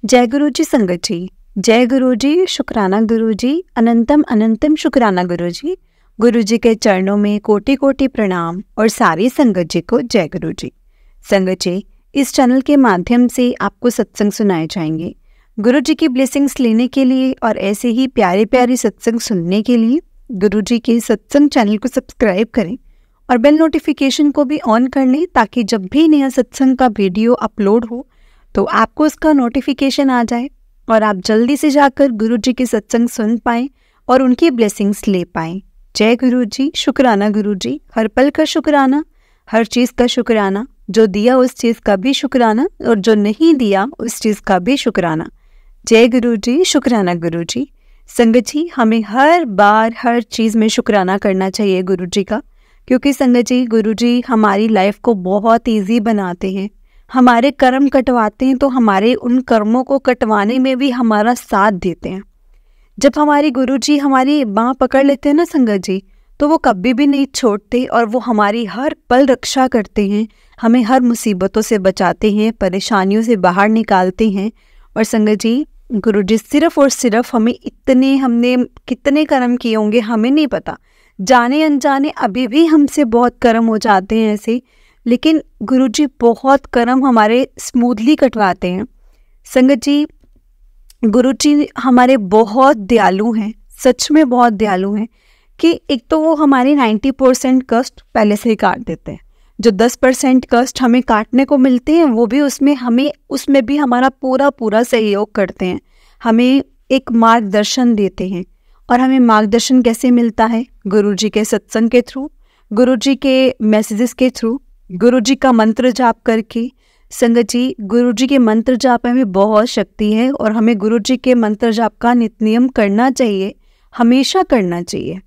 जय गुरु जी संगत जी। जय गुरु जी, शुक्राना गुरु जी, अनंतम अनंतम शुक्राना गुरु जी। गुरु जी के चरणों में कोटि कोटि प्रणाम और सारी संगत जी को जय गुरु जी। संगत जी, इस चैनल के माध्यम से आपको सत्संग सुनाए जाएंगे। गुरु जी की ब्लेसिंग्स लेने के लिए और ऐसे ही प्यारे प्यारे सत्संग सुनने के लिए गुरु जी के सत्संग चैनल को सब्सक्राइब करें और बेल नोटिफिकेशन को भी ऑन कर लें, ताकि जब भी नया सत्संग का वीडियो अपलोड हो तो आपको उसका नोटिफिकेशन आ जाए और आप जल्दी से जाकर गुरु जी के सत्संग सुन पाएँ और उनकी ब्लेसिंग्स ले पाएँ। जय गुरु जी, शुक्राना गुरु जी। हर पल का शुक्राना, हर चीज़ का शुक्राना। जो दिया उस चीज़ का भी शुक्राना और जो नहीं दिया उस चीज़ का भी शुक्राना। जय गुरु जी, शुक्राना गुरु जी। संगत जी, हमें हर बार हर चीज़ में शुक्राना करना चाहिए गुरु जी का, क्योंकि संगत जी गुरु जी हमारी लाइफ को बहुत ईजी बनाते हैं। हमारे कर्म कटवाते हैं तो हमारे उन कर्मों को कटवाने में भी हमारा साथ देते हैं। जब हमारे गुरु जी हमारी बाँह पकड़ लेते हैं ना संगत जी, तो वो कभी भी नहीं छोड़ते और वो हमारी हर पल रक्षा करते हैं, हमें हर मुसीबतों से बचाते हैं, परेशानियों से बाहर निकालते हैं। और संगत जी, गुरु जी सिर्फ और सिर्फ हमने कितने कर्म किए होंगे हमें नहीं पता, जाने अनजाने अभी भी हमसे बहुत कर्म हो जाते हैं ऐसे, लेकिन गुरु जी बहुत कर्म हमारे स्मूथली कटवाते हैं। संगत जी, गुरु जी हमारे बहुत दयालु हैं, सच में बहुत दयालु हैं, कि एक तो वो हमारे 90% कष्ट पहले से ही काट देते हैं। जो 10% कष्ट हमें काटने को मिलते हैं वो भी उसमें भी हमारा पूरा सहयोग करते हैं, हमें एक मार्गदर्शन देते हैं। और हमें मार्गदर्शन कैसे मिलता है? गुरु जी के सत्संग के थ्रू, गुरु जी के मैसेजेस के थ्रू, गुरु जी का मंत्र जाप करके। संगत जी, गुरु जी के मंत्र जाप में बहुत शक्ति है और हमें गुरु जी के मंत्र जाप का नित्य नियम करना चाहिए, हमेशा करना चाहिए,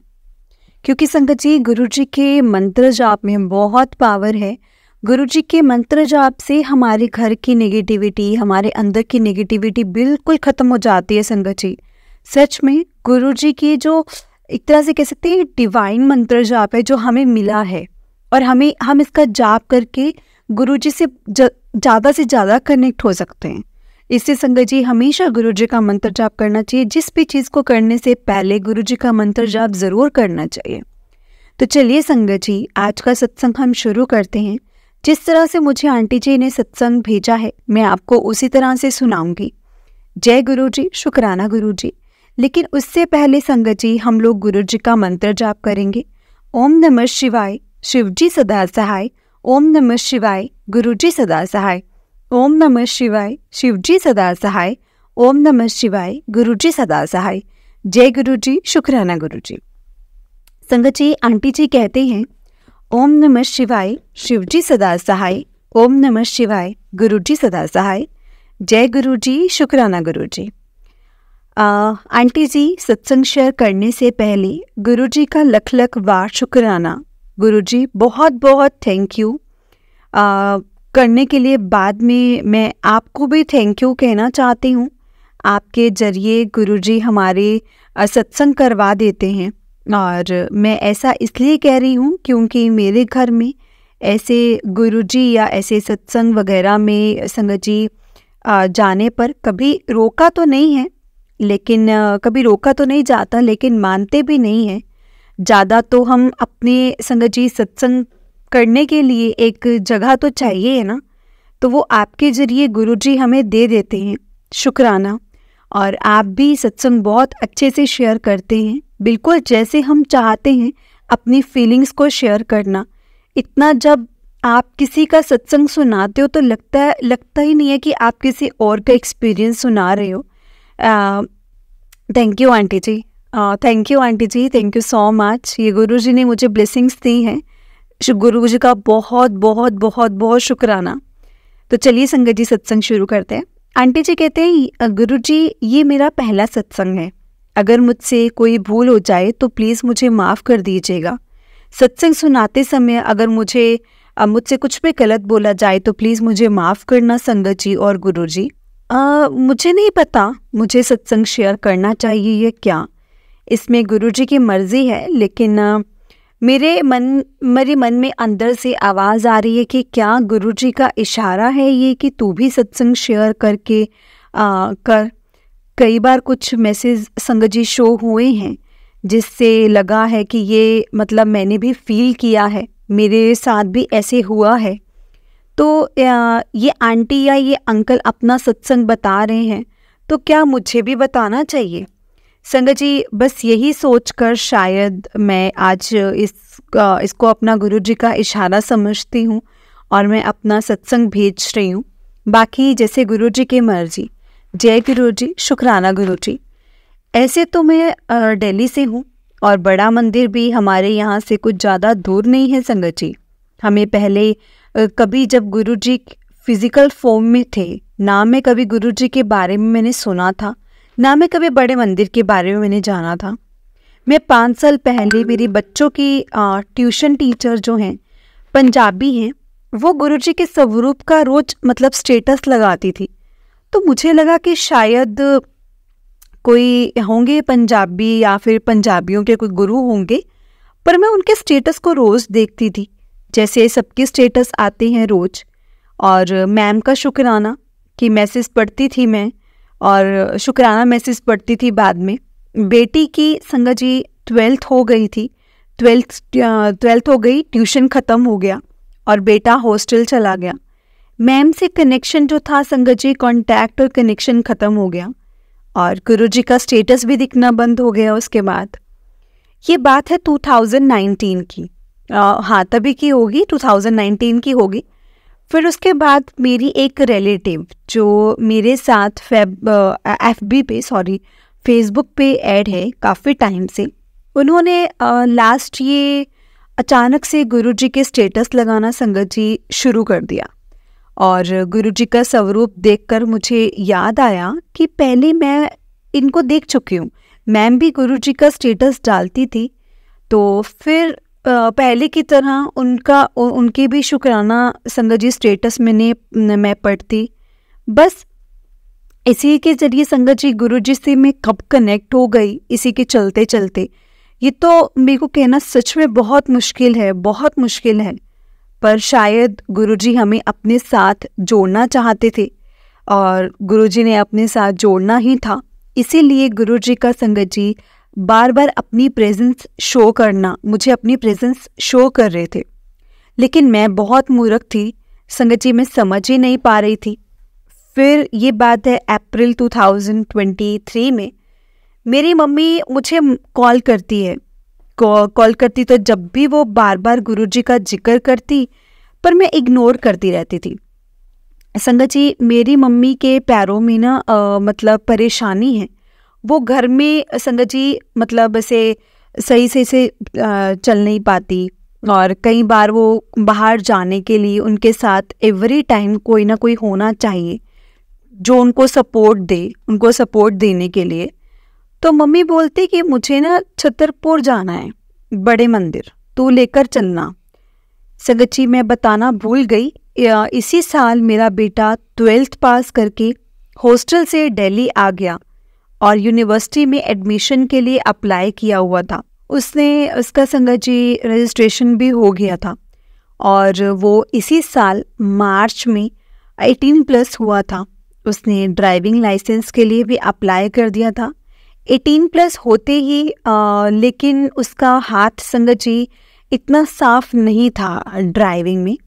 क्योंकि संगत जी गुरु जी के मंत्र जाप में बहुत पावर है। गुरु जी के मंत्र जाप से हमारे घर की नेगेटिविटी, हमारे अंदर की नेगेटिविटी बिल्कुल ख़त्म हो जाती है। संगत जी, सच में गुरु जी की जो एक तरह से कह सकते हैं डिवाइन मंत्र जाप है जो हमें मिला है, और हम इसका जाप करके गुरु जी से ज़्यादा से ज़्यादा कनेक्ट हो सकते हैं। इससे संगत जी हमेशा गुरु जी का मंत्र जाप करना चाहिए। जिस भी चीज़ को करने से पहले गुरु जी का मंत्र जाप ज़रूर करना चाहिए। तो चलिए संगत जी, आज का सत्संग हम शुरू करते हैं। जिस तरह से मुझे आंटी जी ने सत्संग भेजा है मैं आपको उसी तरह से सुनाऊंगी। जय गुरु जी, शुक्राना गुरु जी। लेकिन उससे पहले संगत जी हम लोग गुरु जी का मंत्र जाप करेंगे। ओम नमः शिवाय, शिव जी सदा सहाय। ओम नमः शिवाय, गुरु जी सदा सहाय। ओम नमः शिवाय, शिव जी सदा सहाय। ओम नमः शिवाय, गुरु जी सदा सहाय। जय गुरु जी, शुक्राना गुरु जी। संगत जी, आंटी जी कहते हैं ओम नमः शिवाय, शिव जी सदा सहाय। ओम नमः शिवाय, गुरु जी सदा सहाय। जय गुरु जी, शुक्राना गुरु जी। आंटी जी, सत्संग शेयर करने से पहले गुरु जी का लख लख बार शुक्राना। गुरु जी बहुत बहुत थैंक यू करने के लिए बाद में मैं आपको भी थैंक यू कहना चाहती हूँ। आपके जरिए गुरु जी हमारे सत्संग करवा देते हैं, और मैं ऐसा इसलिए कह रही हूँ क्योंकि मेरे घर में ऐसे गुरु जी या ऐसे सत्संग वगैरह में संगत जी जाने पर कभी रोका तो नहीं है, लेकिन कभी रोका तो नहीं जाता, लेकिन मानते भी नहीं हैं ज़्यादा। तो हम अपने संगत जी सत्संग करने के लिए एक जगह तो चाहिए है ना, तो वो आपके ज़रिए गुरु जी हमें दे देते हैं, शुक्राना। और आप भी सत्संग बहुत अच्छे से शेयर करते हैं, बिल्कुल जैसे हम चाहते हैं अपनी फीलिंग्स को शेयर करना। इतना जब आप किसी का सत्संग सुनाते हो तो लगता ही नहीं है कि आप किसी और का एक्सपीरियंस सुना रहे हो। Thank you aunty ji, thank you aunty ji, thank you so much. ये गुरु जी ने मुझे ब्लेसिंग्स दी हैं, गुरु जी का बहुत बहुत बहुत बहुत शुक्राना। तो चलिए संगत जी सत्संग शुरू करते हैं। आंटी जी कहते हैं गुरु जी ये मेरा पहला सत्संग है, अगर मुझसे कोई भूल हो जाए तो प्लीज़ मुझे माफ़ कर दीजिएगा। सत्संग सुनाते समय अगर मुझसे कुछ भी गलत बोला जाए तो प्लीज़ मुझे माफ़ करना संगत जी और गुरु जी। मुझे नहीं पता मुझे सत्संग शेयर करना चाहिए या क्या, इसमें गुरु जी की मर्ज़ी है, लेकिन मेरे मन में अंदर से आवाज़ आ रही है कि क्या गुरु जी का इशारा है ये कि तू भी सत्संग शेयर करके कर कई बार कुछ मैसेज संगत जी शो हुए हैं जिससे लगा है कि ये मतलब मैंने भी फील किया है, मेरे साथ भी ऐसे हुआ है। तो ये आंटी या ये अंकल अपना सत्संग बता रहे हैं, तो क्या मुझे भी बताना चाहिए? संगत जी, बस यही सोचकर शायद मैं आज इसको अपना गुरु जी का इशारा समझती हूँ और मैं अपना सत्संग भेज रही हूँ। बाकी जैसे गुरु जी की मर्जी। जय गुरु जी, शुक्राना गुरु जी। ऐसे तो मैं दिल्ली से हूँ और बड़ा मंदिर भी हमारे यहाँ से कुछ ज़्यादा दूर नहीं है संगत जी। हमें पहले कभी जब गुरु जी फिजिकल फॉर्म में थे, ना मैं कभी गुरु जी के बारे में मैंने सुना था, ना मैं कभी बड़े मंदिर के बारे में मैंने जाना था। मैं 5 साल पहले मेरी बच्चों की ट्यूशन टीचर जो हैं, पंजाबी हैं, वो गुरु जी के स्वरूप का रोज मतलब स्टेटस लगाती थी। तो मुझे लगा कि शायद कोई होंगे पंजाबी या फिर पंजाबियों के कोई गुरु होंगे, पर मैं उनके स्टेटस को रोज़ देखती थी, जैसे सबके स्टेटस आते हैं रोज़। और मैम का शुक्राना कि मैसेज पढ़ती थी मैं, और शुक्राना मैसेज पढ़ती थी। बाद में बेटी की संगत जी 12th हो गई थी, 12th हो गई, ट्यूशन ख़त्म हो गया और बेटा हॉस्टल चला गया। मैम से कनेक्शन जो था संगत जी, कॉन्टैक्ट और कनेक्शन ख़त्म हो गया और गुरुजी का स्टेटस भी दिखना बंद हो गया उसके बाद। ये बात है 2019 की, हाँ तभी की होगी, 2019 की होगी। फिर उसके बाद मेरी एक रिलेटिव जो मेरे साथ फेसबुक पे ऐड है काफ़ी टाइम से, उन्होंने लास्ट ये अचानक से गुरुजी के स्टेटस लगाना संगत जी शुरू कर दिया। और गुरुजी का स्वरूप देखकर मुझे याद आया कि पहले मैं इनको देख चुकी हूँ। मैम भी गुरुजी का स्टेटस डालती थी, तो फिर पहले की तरह उनके भी शुक्राना संगत जी स्टेटस मैं पढ़ती। बस इसी के ज़रिए संगत जी गुरुजी से मैं कब कनेक्ट हो गई, इसी के चलते चलते। ये तो मेरे को कहना सच में बहुत मुश्किल है, बहुत मुश्किल है, पर शायद गुरुजी हमें अपने साथ जोड़ना चाहते थे और गुरुजी ने अपने साथ जोड़ना ही था। इसीलिए गुरुजी का संगत जी बार बार अपनी प्रेजेंस शो करना, मुझे अपनी प्रेजेंस शो कर रहे थे। लेकिन मैं बहुत मूर्ख थी संगत जी, मैं समझ ही नहीं पा रही थी। फिर ये बात है अप्रैल 2023 में, मेरी मम्मी मुझे कॉल करती है, कॉल करती तो जब भी वो बार बार गुरुजी का जिक्र करती, पर मैं इग्नोर करती रहती थी। संगत जी, मेरी मम्मी के पैरों में ना मतलब परेशानी है। वो घर में संगत जी मतलब ऐसे सही से चल नहीं पाती, और कई बार वो बाहर जाने के लिए उनके साथ एवरी टाइम कोई ना कोई होना चाहिए जो उनको सपोर्ट दे, उनको सपोर्ट देने के लिए। तो मम्मी बोलती कि मुझे ना छतरपुर जाना है, बड़े मंदिर, तू लेकर चलना। संगत जी, मैं बताना भूल गई, इसी साल मेरा बेटा 12th पास करके हॉस्टल से दिल्ली आ गया और यूनिवर्सिटी में एडमिशन के लिए अप्लाई किया हुआ था। उसका संगत जी रजिस्ट्रेशन भी हो गया था और वो इसी साल मार्च में 18+ हुआ था। उसने ड्राइविंग लाइसेंस के लिए भी अप्लाई कर दिया था 18+ होते ही, लेकिन उसका हाथ संगत जी इतना साफ नहीं था ड्राइविंग में।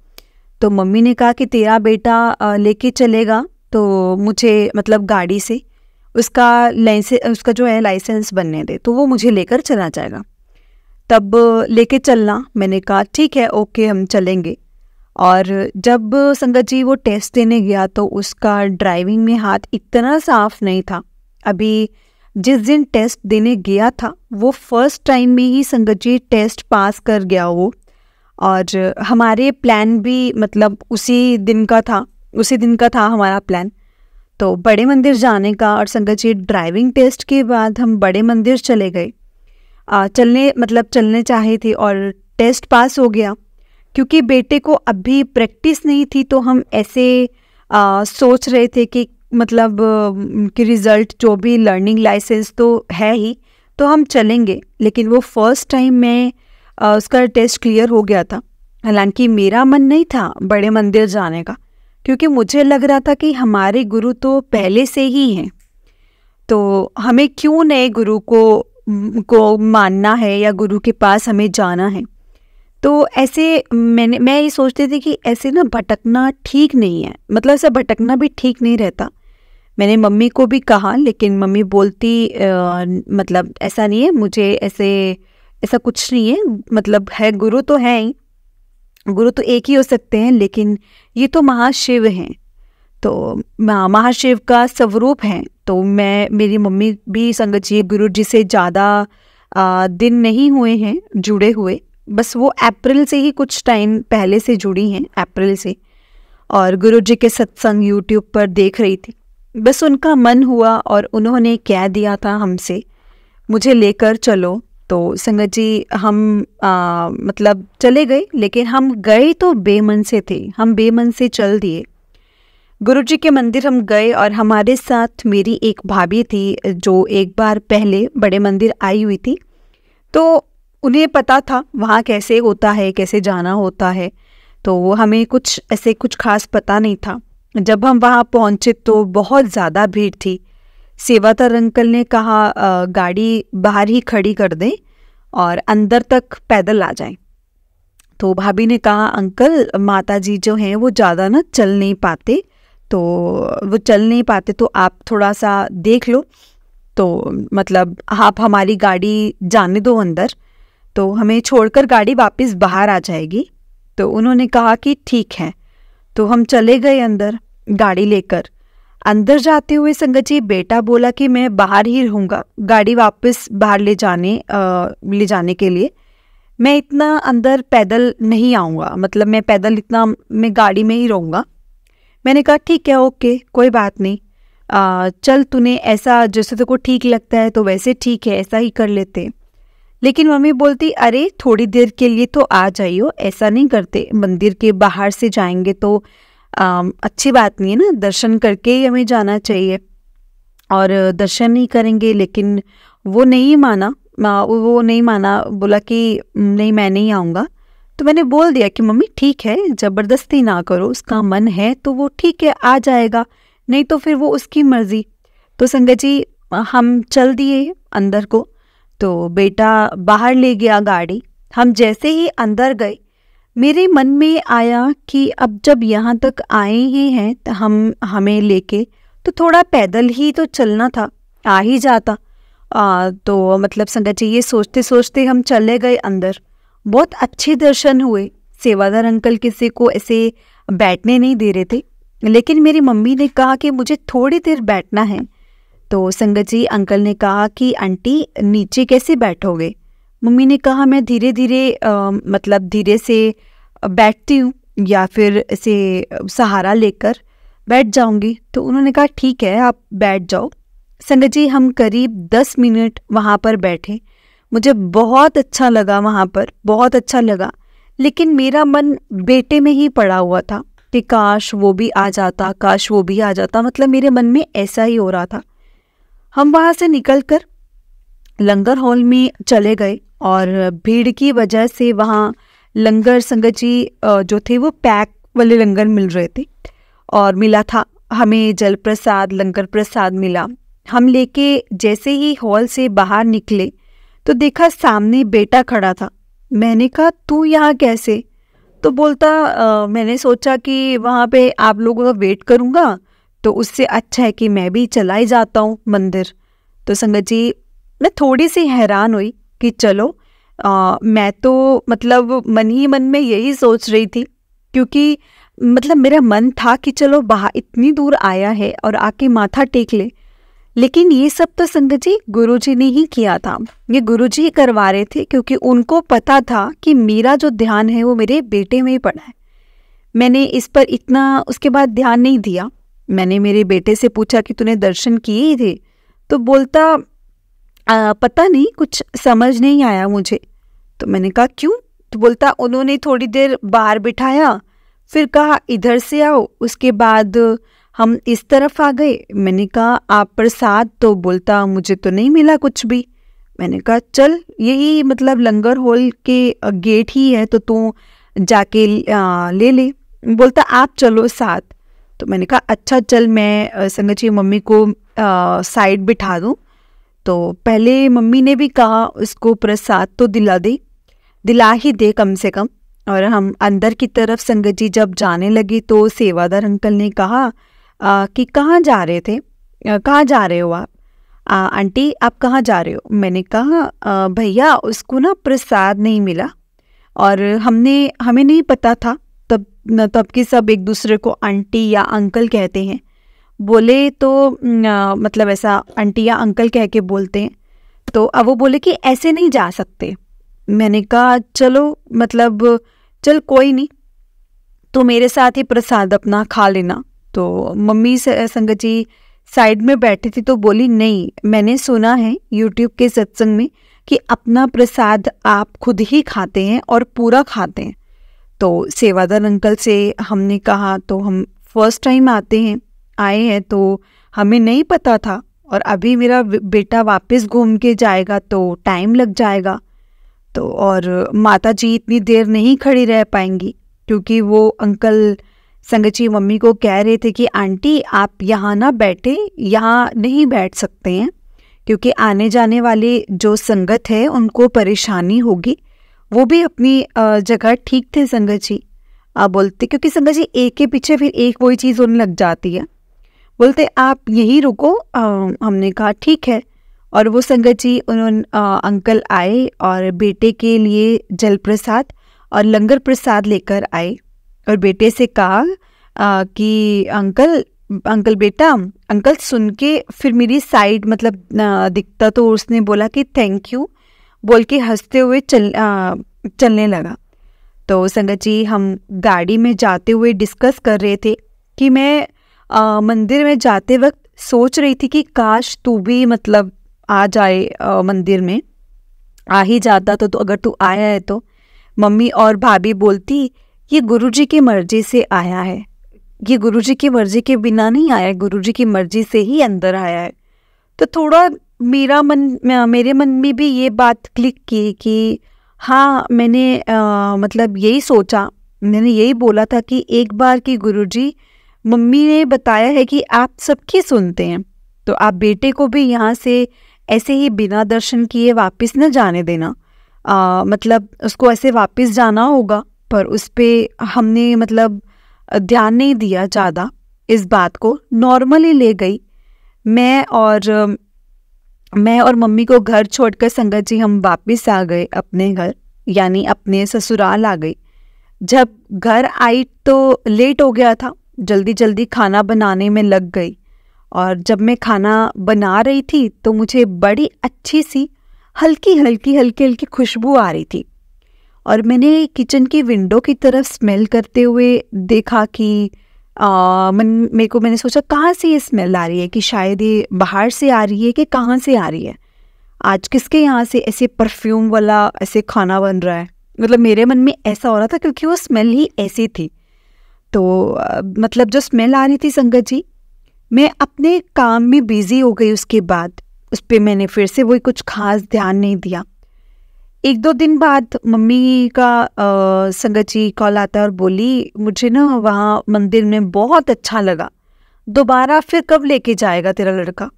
तो मम्मी ने कहा कि तेरा बेटा लेके चलेगा तो मुझे मतलब गाड़ी से उसका जो है लाइसेंस बनने दे, तो वो मुझे लेकर चला जाएगा, तब लेके चलना। मैंने कहा ठीक है, ओके, हम चलेंगे। और जब संगत जी वो टेस्ट देने गया तो उसका ड्राइविंग में हाथ इतना साफ नहीं था। अभी जिस दिन टेस्ट देने गया था वो फर्स्ट टाइम में ही संगत जी टेस्ट पास कर गया वो। और हमारे प्लान भी मतलब उसी दिन का था हमारा प्लान, तो बड़े मंदिर जाने का। और संगत जी ड्राइविंग टेस्ट के बाद हम बड़े मंदिर चले गए, चलने चाहे थे और टेस्ट पास हो गया। क्योंकि बेटे को अभी प्रैक्टिस नहीं थी तो हम ऐसे सोच रहे थे कि मतलब कि रिज़ल्ट जो भी, लर्निंग लाइसेंस तो है ही, तो हम चलेंगे। लेकिन वो फर्स्ट टाइम में उसका टेस्ट क्लियर हो गया था। हालांकि मेरा मन नहीं था बड़े मंदिर जाने का, क्योंकि मुझे लग रहा था कि हमारे गुरु तो पहले से ही हैं, तो हमें क्यों नए गुरु को मानना है या गुरु के पास हमें जाना है। तो ऐसे मैं ये सोचती थी कि ऐसे ना भटकना ठीक नहीं है, मतलब ऐसा भटकना भी ठीक नहीं रहता। मैंने मम्मी को भी कहा, लेकिन मम्मी बोलती मतलब ऐसा नहीं है, मुझे ऐसा कुछ नहीं है, मतलब है गुरु तो है ही, गुरु तो एक ही हो सकते हैं, लेकिन ये तो महाशिव हैं, तो महाशिव का स्वरूप है। तो मेरी मम्मी भी संगत जी गुरु जी से ज़्यादा दिन नहीं हुए हैं जुड़े हुए, बस वो अप्रैल से ही कुछ टाइम पहले से जुड़ी हैं, अप्रैल से, और गुरु जी के सत्संग यूट्यूब पर देख रही थी। बस उनका मन हुआ और उन्होंने कह दिया था हमसे, मुझे लेकर चलो। तो संगत जी हम मतलब चले गए, लेकिन हम गए तो बेमन से थे, हम बेमन से चल दिए। गुरुजी के मंदिर हम गए और हमारे साथ मेरी एक भाभी थी जो एक बार पहले बड़े मंदिर आई हुई थी, तो उन्हें पता था वहाँ कैसे होता है, कैसे जाना होता है, तो हमें कुछ खास पता नहीं था। जब हम वहाँ पहुँचे तो बहुत ज़्यादा भीड़ थी। सेवादार अंकल ने कहा गाड़ी बाहर ही खड़ी कर दें और अंदर तक पैदल आ जाएं। तो भाभी ने कहा अंकल माता जी जो हैं वो ज़्यादा ना चल नहीं पाते, तो आप थोड़ा सा देख लो, तो मतलब आप हमारी गाड़ी जाने दो अंदर, तो हमें छोड़कर गाड़ी वापस बाहर आ जाएगी। तो उन्होंने कहा कि ठीक है। तो हम चले गए अंदर गाड़ी लेकर। अंदर जाते हुए संगत जी बेटा बोला कि मैं बाहर ही रहूँगा, गाड़ी वापस बाहर ले जाने के लिए मैं इतना अंदर पैदल नहीं आऊँगा, मतलब मैं गाड़ी में ही रहूँगा। मैंने कहा ठीक है, ओके, कोई बात नहीं, चल तूने ऐसा जैसे तेको ठीक लगता है तो वैसे ठीक है, ऐसा ही कर लेते। लेकिन मम्मी बोलती अरे थोड़ी देर के लिए तो आ जाइयो, ऐसा नहीं करते, मंदिर के बाहर से जाएंगे तो अच्छी बात नहीं है ना, दर्शन करके ही हमें जाना चाहिए, और दर्शन नहीं करेंगे। लेकिन वो नहीं माना, बोला कि नहीं मैं नहीं आऊँगा। तो मैंने बोल दिया कि मम्मी ठीक है, ज़बरदस्ती ना करो, उसका मन है तो वो ठीक है आ जाएगा, नहीं तो फिर वो उसकी मर्ज़ी। तो संगत जी हम चल दिए अंदर को, तो बेटा बाहर ले गया गाड़ी। हम जैसे ही अंदर गए मेरे मन में आया कि अब जब यहाँ तक आए ही हैं तो हमें लेके तो थोड़ा पैदल ही तो चलना था, आ ही जाता। तो मतलब संगत जी ये सोचते सोचते हम चले गए अंदर। बहुत अच्छे दर्शन हुए। सेवादार अंकल किसी को ऐसे बैठने नहीं दे रहे थे, लेकिन मेरी मम्मी ने कहा कि मुझे थोड़ी देर बैठना है। तो संगत जी अंकल ने कहा कि आंटी नीचे कैसे बैठोगे। मम्मी ने कहा मैं धीरे धीरे से बैठती हूँ या फिर ऐसे सहारा लेकर बैठ जाऊँगी। तो उन्होंने कहा ठीक है आप बैठ जाओ। संगत जी हम करीब 10 मिनट वहाँ पर बैठे। मुझे बहुत अच्छा लगा, वहाँ पर बहुत अच्छा लगा, लेकिन मेरा मन बेटे में ही पड़ा हुआ था कि काश वो भी आ जाता, काश वो भी आ जाता, मतलब मेरे मन में ऐसा ही हो रहा था। हम वहाँ से निकलकर लंगर हॉल में चले गए और भीड़ की वजह से वहाँ लंगर संगत जी जो थे वो पैक वाले लंगर मिल रहे थे और मिला था हमें जल प्रसाद, लंगर प्रसाद मिला। हम लेके जैसे ही हॉल से बाहर निकले तो देखा सामने बेटा खड़ा था। मैंने कहा तू यहाँ कैसे? तो बोलता मैंने सोचा कि वहाँ पे आप लोगों का वेट करूँगा तो उससे अच्छा है कि मैं भी चला ही जाता हूँ मंदिर। तो संगत जी मैं थोड़ी सी हैरान हुई कि चलो मैं तो मतलब मन ही मन में यही सोच रही थी, क्योंकि मतलब मेरा मन था कि चलो बाहर इतनी दूर आया है और आके माथा टेक ले। लेकिन ये सब तो संगत जी गुरुजी ने ही किया था, ये गुरुजी ही करवा रहे थे, क्योंकि उनको पता था कि मेरा जो ध्यान है वो मेरे बेटे में ही पड़ा है। मैंने इस पर इतना उसके बाद ध्यान नहीं दिया। मैंने मेरे बेटे से पूछा कि तूने दर्शन किए ही थे? तो बोलता पता नहीं, कुछ समझ नहीं आया मुझे। तो मैंने कहा क्यों? तो बोलता उन्होंने थोड़ी देर बाहर बिठाया, फिर कहा इधर से आओ, उसके बाद हम इस तरफ आ गए। मैंने कहा आप प्रसाद? तो बोलता मुझे तो नहीं मिला कुछ भी। मैंने कहा चल यही मतलब लंगर हॉल के गेट ही है तो तू जाके ले ले। बोलता आप चलो साथ। तो मैंने कहा अच्छा चल मैं संगत जी मम्मी को साइड बिठा दूँ। तो पहले मम्मी ने भी कहा उसको प्रसाद तो दिला ही दे कम से कम। और हम अंदर की तरफ संगत जी जब जाने लगे तो सेवादार अंकल ने कहा कि कहाँ जा रहे थे, कहाँ जा रहे हो आप? आंटी आप कहाँ जा रहे हो? मैंने कहा भैया उसको ना प्रसाद नहीं मिला और हमें नहीं पता था। तब कि सब एक दूसरे को आंटी या अंकल कहते हैं। बोले तो मतलब ऐसा आंटी या अंकल कह के बोलते हैं। तो अब वो बोले कि ऐसे नहीं जा सकते। मैंने कहा चलो मतलब चल कोई नहीं, तो मेरे साथ ही प्रसाद अपना खा लेना। तो मम्मी संगत जी साइड में बैठी थी तो बोली नहीं, मैंने सुना है यूट्यूब के सत्संग में कि अपना प्रसाद आप खुद ही खाते हैं और पूरा खाते हैं। तो सेवादार अंकल से हमने कहा तो हम फर्स्ट टाइम आए हैं तो हमें नहीं पता था, और अभी मेरा बेटा वापस घूम के जाएगा तो टाइम लग जाएगा। तो और माता जी इतनी देर नहीं खड़ी रह पाएंगी, क्योंकि वो अंकल संगत जी मम्मी को कह रहे थे कि आंटी आप यहाँ ना बैठे, यहाँ नहीं बैठ सकते हैं, क्योंकि आने जाने वाले जो संगत है उनको परेशानी होगी। वो भी अपनी जगह ठीक थे संगत जी। बोलते क्योंकि संगत जी एक के पीछे फिर एक वही चीज़ होने लग जाती है। बोलते आप यहीं रुको। हमने कहा ठीक है। और वो संगत जी अंकल आए और बेटे के लिए जल प्रसाद और लंगर प्रसाद लेकर आए और बेटे से कहा कि अंकल बेटा, अंकल सुन के फिर मेरी साइड मतलब दिखता तो उसने बोला कि थैंक यू बोल के हंसते हुए चलने लगा। तो संगत जी हम गाड़ी में जाते हुए डिस्कस कर रहे थे कि मैं मंदिर में जाते वक्त सोच रही थी कि काश तू भी मतलब आ जाए मंदिर में, आ ही जाता तो अगर तू आया है तो। मम्मी और भाभी बोलती ये गुरुजी की मर्जी से आया है, ये गुरुजी की मर्जी के बिना नहीं आया, गुरुजी की मर्जी से ही अंदर आया है। तो थोड़ा मेरे मन में भी ये बात क्लिक की कि हाँ मैंने मतलब यही सोचा, मैंने यही बोला था कि एक बार कि गुरुजी मम्मी ने बताया है कि आप सबकी सुनते हैं, तो आप बेटे को भी यहाँ से ऐसे ही बिना दर्शन किए वापस न जाने देना। मतलब उसको ऐसे वापस जाना होगा, पर उस पर हमने मतलब ध्यान नहीं दिया ज़्यादा, इस बात को नॉर्मली ले गई। मैं और मम्मी को घर छोड़कर संगत जी हम वापस आ गए अपने घर, यानी अपने ससुराल आ गई। जब घर आई तो लेट हो गया था, जल्दी जल्दी खाना बनाने में लग गई। और जब मैं खाना बना रही थी तो मुझे बड़ी अच्छी सी हल्की खुशबू आ रही थी, और मैंने किचन की विंडो की तरफ स्मेल करते हुए देखा कि मैंने सोचा कहाँ से ये स्मेल आ रही है, कि शायद ये बाहर से आ रही है कि कहाँ से आ रही है, आज किसके यहाँ से ऐसे परफ्यूम वाला ऐसे खाना बन रहा है। मतलब मेरे मन में ऐसा हो रहा था क्योंकि वो स्मेल ही ऐसी थी। तो मतलब जो स्मेल आ रही थी संगत जी, मैं अपने काम में बिजी हो गई। उसके बाद उस पर मैंने फिर से वही कुछ खास ध्यान नहीं दिया। 1-2 दिन बाद मम्मी का संगत जी कॉल आता और बोली मुझे ना वहाँ मंदिर में बहुत अच्छा लगा, दोबारा फिर कब लेके जाएगा तेरा लड़का?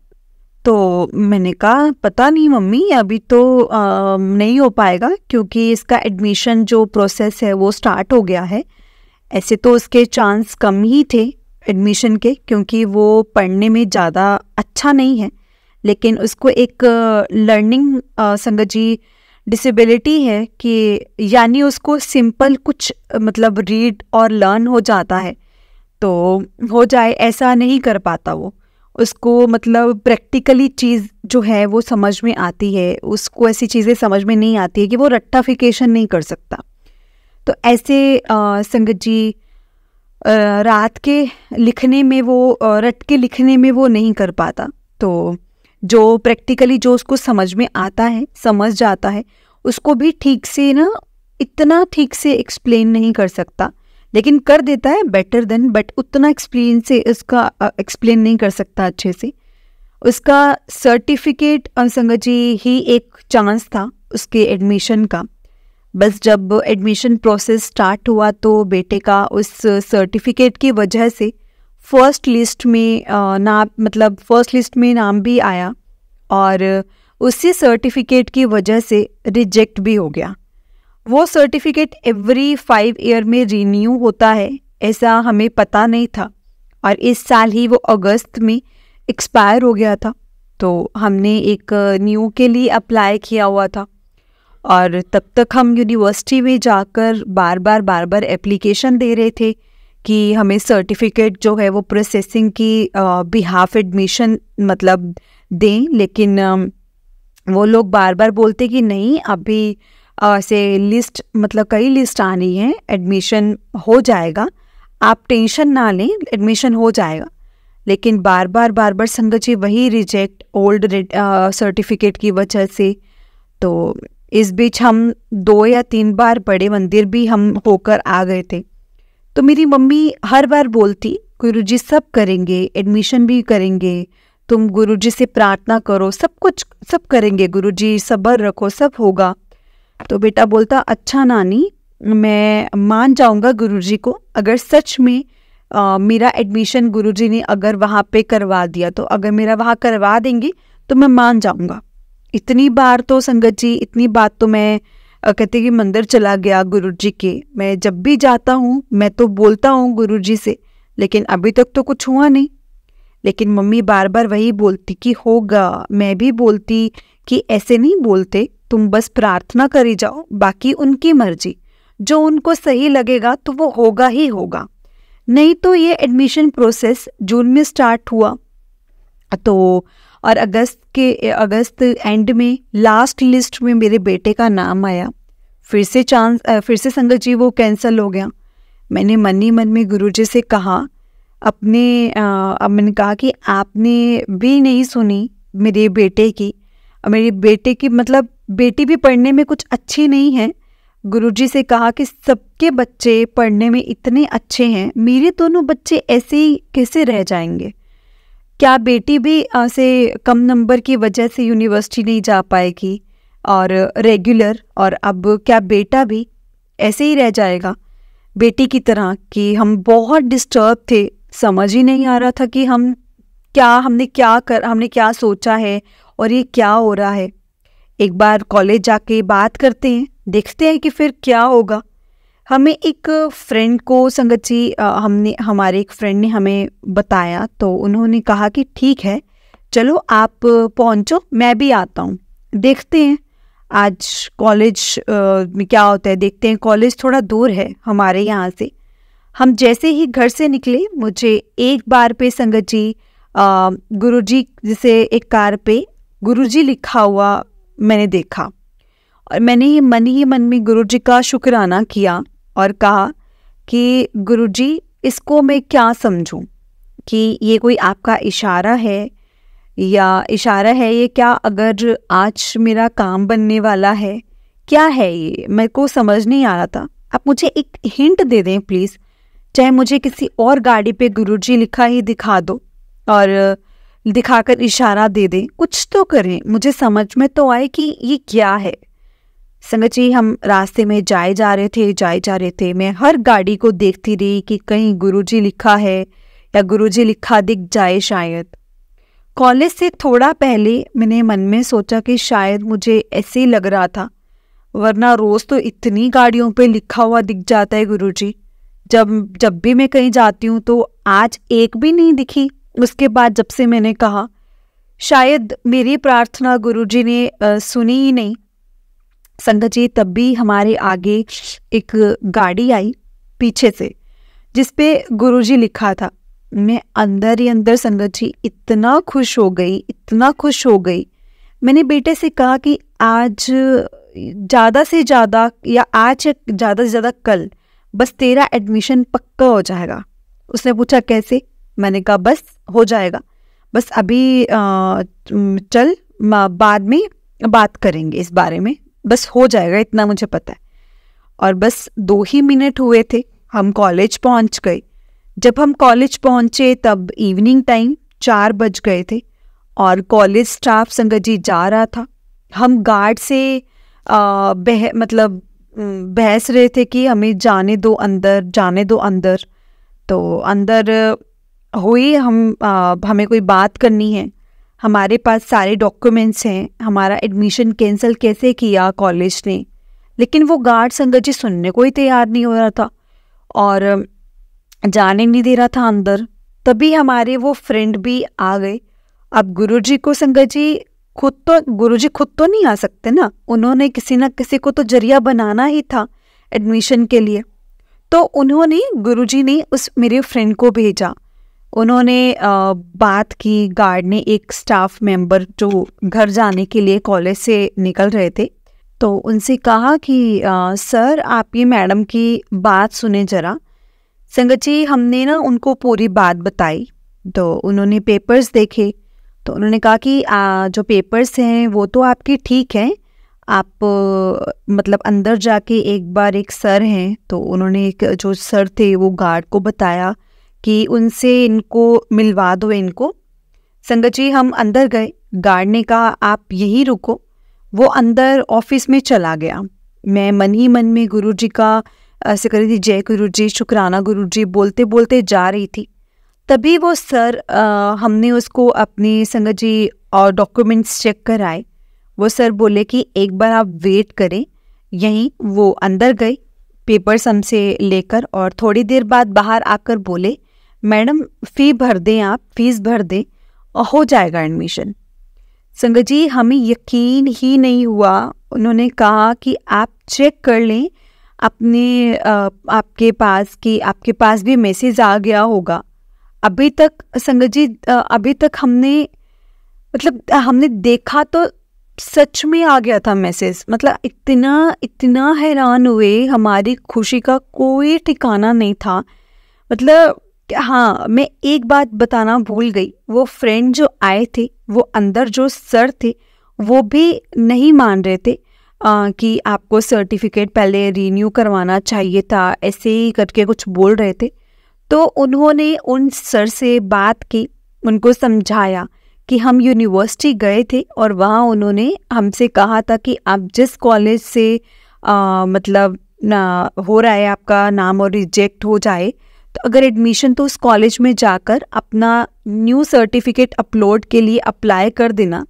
तो मैंने कहा पता नहीं मम्मी, अभी तो नहीं हो पाएगा, क्योंकि इसका एडमिशन जो प्रोसेस है वो स्टार्ट हो गया है। ऐसे तो उसके चांस कम ही थे एडमिशन के, क्योंकि वो पढ़ने में ज़्यादा अच्छा नहीं है, लेकिन उसको एक लर्निंग संगत जी डिसेबिलिटी है कि यानी उसको सिंपल कुछ मतलब रीड और लर्न हो जाता है तो हो जाए, ऐसा नहीं कर पाता वो। उसको मतलब प्रैक्टिकली चीज़ जो है वो समझ में आती है, उसको ऐसी चीज़ें समझ में नहीं आती है कि वो रट्टाफिकेशन नहीं कर सकता। तो ऐसे संगत जी रात के लिखने में वो रट के लिखने में वो नहीं कर पाता। तो जो प्रैक्टिकली जो उसको समझ में आता है, समझ जाता है, उसको भी ठीक से ना इतना ठीक से एक्सप्लेन नहीं कर सकता, लेकिन कर देता है बेटर देन, बट उतना एक्सप्लेन नहीं कर सकता अच्छे से। उसका सर्टिफिकेट संगत जी ही एक चांस था उसके एडमिशन का। बस जब एडमिशन प्रोसेस स्टार्ट हुआ तो बेटे का उस सर्टिफिकेट की वजह से फर्स्ट लिस्ट में फर्स्ट लिस्ट में नाम भी आया और उसी सर्टिफिकेट की वजह से रिजेक्ट भी हो गया। वो सर्टिफिकेट एवरी 5 ईयर में रीन्यू होता है, ऐसा हमें पता नहीं था और इस साल ही वो अगस्त में एक्सपायर हो गया था। तो हमने एक न्यू के लिए अप्लाई किया हुआ था और तब तक हम यूनिवर्सिटी में जाकर बार बार एप्लीकेशन दे रहे थे कि हमें सर्टिफिकेट जो है वो प्रोसेसिंग की बिहाफ एडमिशन मतलब दें, लेकिन वो लोग बार बार बोलते कि नहीं, अभी से लिस्ट मतलब कई लिस्ट आनी है, एडमिशन हो जाएगा, आप टेंशन ना लें, एडमिशन हो जाएगा। लेकिन बार बार संगत जी वही रिजेक्ट ओल्ड सर्टिफिकेट की वजह से। तो इस बीच हम 2 या 3 बार बड़े मंदिर भी हम होकर आ गए थे। तो मेरी मम्मी हर बार बोलती, गुरुजी सब करेंगे, एडमिशन भी करेंगे, तुम गुरुजी से प्रार्थना करो, सब करेंगे गुरुजी, सब्र रखो, सब होगा। तो बेटा बोलता, अच्छा नानी, मैं मान जाऊंगा गुरुजी को, अगर सच में मेरा एडमिशन गुरुजी ने अगर वहाँ पे करवा दिया, तो अगर मेरा वहाँ करवा देंगे तो मैं मान जाऊंगा। इतनी बार तो संगत जी, इतनी बात तो मैं कहते कि मंदिर चला गया गुरुजी के, मैं जब भी जाता हूँ मैं तो बोलता हूँ गुरुजी से, लेकिन अभी तक तो कुछ हुआ नहीं। लेकिन मम्मी बार बार वही बोलती कि होगा। मैं भी बोलती कि ऐसे नहीं बोलते, तुम बस प्रार्थना करी जाओ, बाकी उनकी मर्जी, जो उनको सही लगेगा तो वो होगा ही होगा। नहीं तो ये एडमिशन प्रोसेस जून में स्टार्ट हुआ तो और अगस्त एंड में लास्ट लिस्ट में मेरे बेटे का नाम आया। फिर से संगत जी वो कैंसिल हो गया। मैंने मन ही मन में गुरुजी से कहा, अब मैंने कहा कि आपने भी नहीं सुनी मेरे बेटे की, मेरे बेटे की मतलब बेटी भी पढ़ने में कुछ अच्छी नहीं है। गुरुजी से कहा कि सबके बच्चे पढ़ने में इतने अच्छे हैं, मेरे दोनों बच्चे ऐसे ही कैसे रह जाएंगे? क्या बेटी भी ऐसे कम नंबर की वजह से यूनिवर्सिटी नहीं जा पाएगी और रेगुलर, और अब क्या बेटा भी ऐसे ही रह जाएगा बेटी की तरह? कि हम बहुत डिस्टर्ब थे, समझ ही नहीं आ रहा था कि हमने क्या सोचा है और ये क्या हो रहा है। एक बार कॉलेज जाके बात करते हैं, देखते हैं कि फिर क्या होगा। हमें एक फ्रेंड को संगत जी हमारे एक फ्रेंड ने हमें बताया, तो उन्होंने कहा कि ठीक है, चलो आप पहुंचो, मैं भी आता हूँ, देखते हैं आज कॉलेज में क्या होता है, देखते हैं। कॉलेज थोड़ा दूर है हमारे यहाँ से। हम जैसे ही घर से निकले, मुझे एक बार पे संगत जी गुरुजी, जैसे एक कार पे गुरुजी लिखा हुआ मैंने देखा और मैंने ही मन में गुरुजी का शुक्राना किया और कहा कि गुरुजी, इसको मैं क्या समझूं, कि ये कोई आपका इशारा है ये क्या? अगर आज मेरा काम बनने वाला है, क्या है ये? मेरे को समझ नहीं आ रहा था। आप मुझे एक हिंट दे दें प्लीज़, चाहे मुझे किसी और गाड़ी पे गुरुजी लिखा ही दिखा दो और दिखाकर इशारा दे दें, कुछ तो करें, मुझे समझ में तो आए कि ये क्या है। संगत जी, हम रास्ते में जाए जा रहे थे। मैं हर गाड़ी को देखती रही कि कहीं गुरुजी लिखा है या गुरुजी लिखा दिख जाए शायद। कॉलेज से थोड़ा पहले मैंने मन में सोचा कि शायद मुझे ऐसे ही लग रहा था, वरना रोज़ तो इतनी गाड़ियों पे लिखा हुआ दिख जाता है गुरुजी। जब भी मैं कहीं जाती हूँ तो आज एक भी नहीं दिखी। उसके बाद जब से मैंने कहा, शायद मेरी प्रार्थना गुरुजी ने सुनी ही नहीं। संगत जी, तब भी हमारे आगे एक गाड़ी आई पीछे से, जिसपे गुरुजी लिखा था। मैं अंदर ही अंदर संगत जी इतना खुश हो गई। मैंने बेटे से कहा कि आज ज़्यादा से ज़्यादा कल बस तेरा एडमिशन पक्का हो जाएगा। उसने पूछा कैसे? मैंने कहा बस हो जाएगा, बस अभी चल, बाद में बात करेंगे इस बारे में, बस हो जाएगा, इतना मुझे पता है। और बस 2 ही मिनट हुए थे, हम कॉलेज पहुंच गए। जब हम कॉलेज पहुंचे तब इवनिंग टाइम 4 बज गए थे और कॉलेज स्टाफ संगत जी जा रहा था। हम गार्ड से बहस रहे थे कि हमें जाने दो अंदर। तो अंदर हुई, हमें कोई बात करनी है, हमारे पास सारे डॉक्यूमेंट्स हैं, हमारा एडमिशन कैंसिल कैसे किया कॉलेज ने, लेकिन वो गार्ड संगत जी सुनने को ही तैयार नहीं हो रहा था और जाने नहीं दे रहा था अंदर। तभी हमारे वो फ्रेंड भी आ गए। अब गुरुजी को संगत जी गुरुजी खुद तो नहीं आ सकते ना, उन्होंने किसी ना किसी को तो जरिया बनाना ही था एडमिशन के लिए। तो उन्होंने गुरुजी ने उस मेरे फ्रेंड को भेजा। उन्होंने बात की, गार्ड ने एक स्टाफ मेंबर जो घर जाने के लिए कॉलेज से निकल रहे थे, तो उनसे कहा कि सर आप ये मैडम की बात सुने ज़रा। संगत जी हमने ना उनको पूरी बात बताई, तो उन्होंने पेपर्स देखे, तो उन्होंने कहा कि जो पेपर्स हैं वो तो आपके ठीक हैं, आप मतलब अंदर जाके एक बार एक सर हैं, तो उन्होंने एक जो सर थे वो गार्ड को बताया कि उनसे इनको मिलवा दो इनको। संगत जी हम अंदर गए, गार्ड ने कहा आप यहीं रुको, वो अंदर ऑफिस में चला गया। मैं मन ही मन में गुरुजी का ऐसे कर रही थी, जय गुरुजी, शुक्राना गुरुजी बोलते बोलते जा रही थी। तभी वो सर हमने उसको अपनी संगत जी और डॉक्यूमेंट्स चेक कराए। वो सर बोले कि एक बार आप वेट करें यहीं। वो अंदर गए पेपर्स हमसे लेकर और थोड़ी देर बाद बाहर आकर बोले मैडम फ़ी भर दें, आप फीस भर दें और हो जाएगा एडमिशन। संगत जी हमें यकीन ही नहीं हुआ। उन्होंने कहा कि आप चेक कर लें अपने आपके पास भी मैसेज आ गया होगा। अभी तक संगत जी अभी तक हमने देखा तो सच में आ गया था मैसेज। मतलब इतना हैरान हुए, हमारी खुशी का कोई ठिकाना नहीं था। मतलब हाँ, मैं एक बात बताना भूल गई, वो फ्रेंड जो आए थे, वो अंदर जो सर थे वो भी नहीं मान रहे थे कि आपको सर्टिफिकेट पहले रीन्यू करवाना चाहिए था, ऐसे ही करके कुछ बोल रहे थे। तो उन्होंने उन सर से बात की, उनको समझाया कि हम यूनिवर्सिटी गए थे और वहाँ उन्होंने हमसे कहा था कि आप जिस कॉलेज से मतलब ना हो रहा है आपका नाम और रिजेक्ट हो जाए, तो अगर एडमिशन तो उस कॉलेज में जाकर अपना न्यू सर्टिफिकेट अपलोड के लिए अप्लाई कर देना।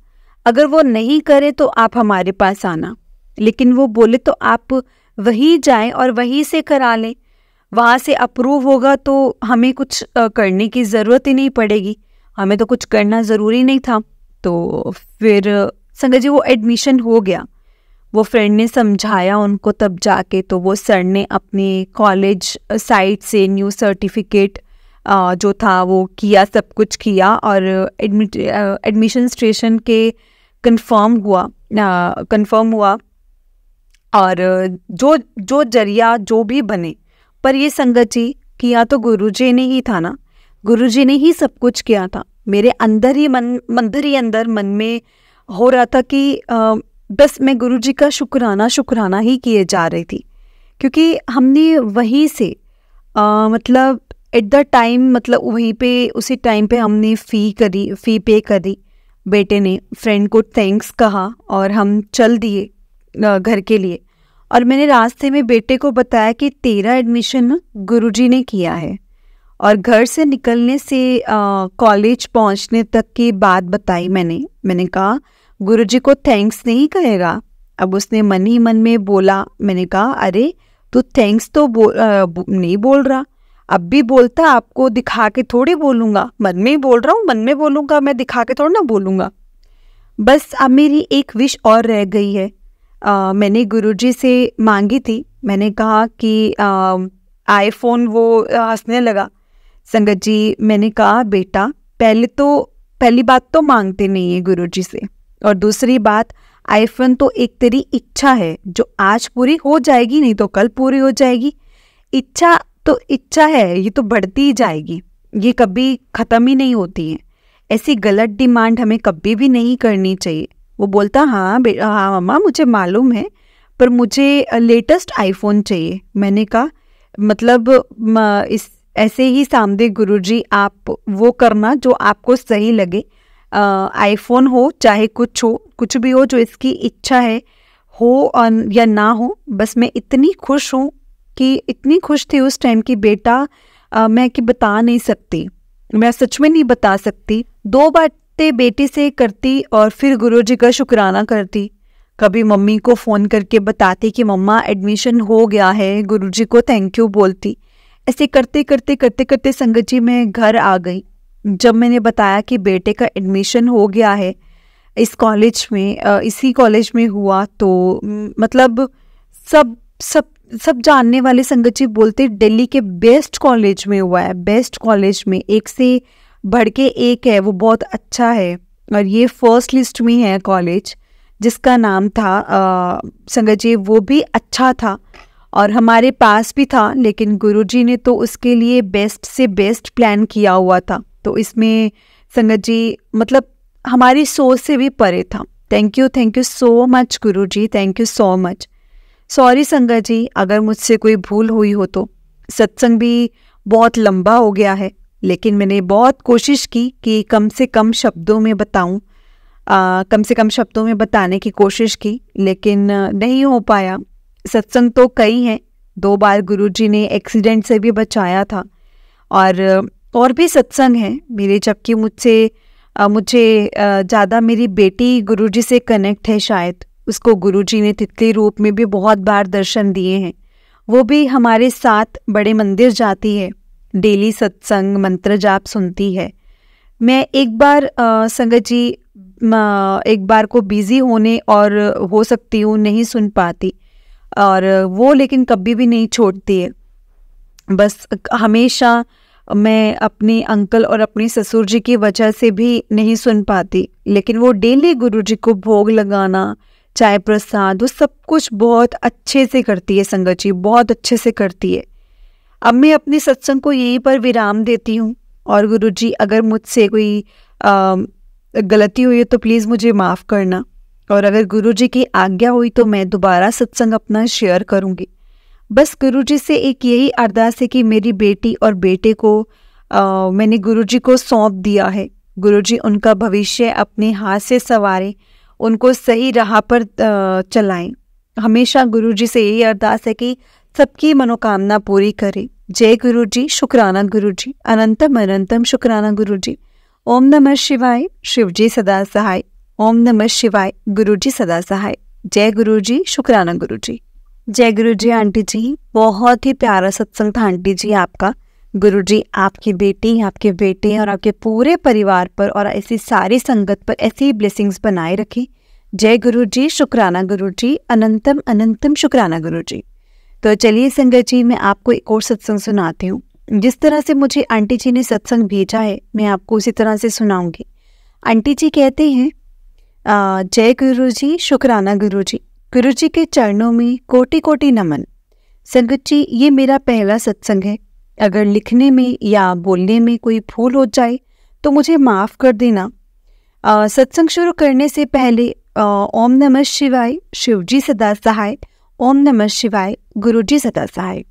अगर वो नहीं करे तो आप हमारे पास आना। लेकिन वो बोले तो आप वहीं जाएं और वहीं से करा लें, वहाँ से अप्रूव होगा तो हमें कुछ करने की ज़रूरत ही नहीं पड़ेगी, हमें तो कुछ करना ज़रूरी नहीं था। तो फिर संगत जी वो एडमिशन हो गया। वो फ्रेंड ने समझाया उनको, तब जाके तो वो सर ने अपने कॉलेज साइट से न्यू सर्टिफिकेट जो था वो किया, सब कुछ किया और एडमिशन स्टेशन के कंफर्म हुआ। और जो जरिया जो भी बने, पर ये संगत जी किया तो गुरुजी ने ही था ना, गुरुजी ने ही सब कुछ किया था। मेरे अंदर ही मन में हो रहा था कि बस मैं गुरुजी का शुक्राना ही किए जा रही थी, क्योंकि हमने वहीं से मतलब एट द टाइम, मतलब वहीं पे उसी टाइम पे हमने फ़ी पे करी। बेटे ने फ्रेंड को थैंक्स कहा और हम चल दिए घर के लिए। और मैंने रास्ते में बेटे को बताया कि तेरा एडमिशन गुरुजी ने किया है। और घर से निकलने से कॉलेज पहुंचने तक की बात बताई मैंने कहा गुरुजी को थैंक्स नहीं कहेगा। अब उसने मन ही मन में बोला, मैंने कहा अरे तू थैंक्स तो नहीं बोल रहा, अब भी बोलता, आपको दिखा के थोड़ी बोलूँगा, मन में ही बोल रहा हूँ, मन में बोलूँगा, मैं दिखा के थोड़ा ना बोलूँगा। बस अब मेरी एक विश और रह गई है। मैंने गुरुजी से मांगी थी, मैंने कहा कि आईफोन, वो हंसने लगा। संगत जी मैंने कहा बेटा पहली बात तो मांगते नहीं है गुरुजी से, और दूसरी बात आईफोन तो एक तेरी इच्छा है जो आज पूरी हो जाएगी, नहीं तो कल पूरी हो जाएगी। इच्छा तो इच्छा है, ये तो बढ़ती ही जाएगी, ये कभी ख़त्म ही नहीं होती है। ऐसी गलत डिमांड हमें कभी भी नहीं करनी चाहिए। वो बोलता हाँ मम्मा मुझे मालूम है, पर मुझे लेटेस्ट आईफोन चाहिए। मैंने कहा मतलब इस ऐसे ही सामने गुरुजी आप वो करना जो आपको सही लगे, आईफोन हो चाहे कुछ भी हो, जो इसकी इच्छा है हो या ना हो। बस मैं इतनी खुश हूँ कि इतनी खुश थी उस टाइम की बेटा मैं कि बता नहीं सकती। मैं सच में नहीं बता सकती। 2 बातें बेटी से करती और फिर गुरुजी का शुक्राना करती। कभी मम्मी को फ़ोन करके बताती कि मम्मा एडमिशन हो गया है, गुरुजी को थैंक यू बोलती। ऐसे करते करते करते करते संगत जी मैं घर आ गई। जब मैंने बताया कि बेटे का एडमिशन हो गया है इस कॉलेज में, इसी कॉलेज में हुआ, तो मतलब सब सब सब जानने वाले संगत जी बोलते दिल्ली के बेस्ट कॉलेज में हुआ है, बेस्ट कॉलेज में, एक से बढ़ के एक है, वो बहुत अच्छा है। और ये फर्स्ट लिस्ट में है कॉलेज जिसका नाम था संगत जी, वो भी अच्छा था और हमारे पास भी था, लेकिन गुरुजी ने तो उसके लिए बेस्ट से बेस्ट प्लान किया हुआ था। तो इसमें संगत जी मतलब हमारी सोच से भी परे था। Thank you so much Guruji, thank you so much. Sorry संगत जी अगर मुझसे कोई भूल हुई हो तो। सत्संग भी बहुत लंबा हो गया है, लेकिन मैंने बहुत कोशिश की कि कम से कम शब्दों में बताऊं, कम से कम शब्दों में बताने की कोशिश की, लेकिन नहीं हो पाया। सत्संग तो कई हैं, 2 बार गुरुजी ने एक्सीडेंट से भी बचाया था और भी सत्संग हैं मेरे, जबकि मुझे ज़्यादा मेरी बेटी गुरुजी से कनेक्ट है शायद। उसको गुरुजी ने तितली रूप में भी बहुत बार दर्शन दिए हैं। वो भी हमारे साथ बड़े मंदिर जाती है, डेली सत्संग मंत्र जाप सुनती है। मैं एक बार संगत जी एक बार को बिज़ी होने और हो सकती हूँ नहीं सुन पाती, और वो लेकिन कभी भी नहीं छोड़ती है। बस हमेशा मैं अपने अंकल और अपने ससुर जी की वजह से भी नहीं सुन पाती, लेकिन वो डेली गुरुजी को भोग लगाना, चाय प्रसाद, वो सब कुछ बहुत अच्छे से करती है संगत जी, बहुत अच्छे से करती है। अब मैं अपने सत्संग को यहीं पर विराम देती हूँ, और गुरुजी अगर मुझसे कोई गलती हुई है तो प्लीज़ मुझे माफ़ करना, और अगर गुरुजी की आज्ञा हुई तो मैं दोबारा सत्संग अपना शेयर करूँगी। बस गुरुजी से एक यही अरदास है कि मेरी बेटी और बेटे को मैंने गुरुजी को सौंप दिया है। गुरुजी उनका भविष्य अपने हाथ से संवारें, उनको सही राह पर चलाएं। हमेशा गुरुजी से यही अरदास है कि सबकी मनोकामना पूरी करें। जय गुरुजी, शुक्राना गुरुजी, अनंतम अनंतम शुक्राना गुरुजी। ओम नमः शिवाय, शिवजी सदा सहाय। ओम नमः शिवाय, गुरुजी सदा सहाय। जय गुरुजी, शुक्राना गुरुजी। जय गुरुजी आंटी जी, बहुत ही प्यारा सत्संग था आंटी जी आपका। गुरुजी आपकी बेटी, आपके बेटे और आपके पूरे परिवार पर और ऐसी सारी संगत पर ऐसी ही ब्लेसिंग्स बनाए रखें। जय गुरुजी, शुक्राना गुरुजी, अनंतम अनंतम शुक्राना गुरुजी। तो चलिए संगत जी, मैं आपको एक और सत्संग सुनाती हूँ। जिस तरह से मुझे आंटी जी ने सत्संग भेजा है मैं आपको उसी तरह से सुनाऊंगी। आंटी जी कहते हैं, जय गुरुजी, शुक्राना गुरुजी, गुरुजी के चरणों में कोटि कोटि नमन। संगत जी ये मेरा पहला सत्संग है, अगर लिखने में या बोलने में कोई भूल हो जाए तो मुझे माफ़ कर देना। सत्संग शुरू करने से पहले ओम नमः शिवाय, शिवजी सदा सहाय। ओम नमः शिवाय, गुरुजी सदा सहाय।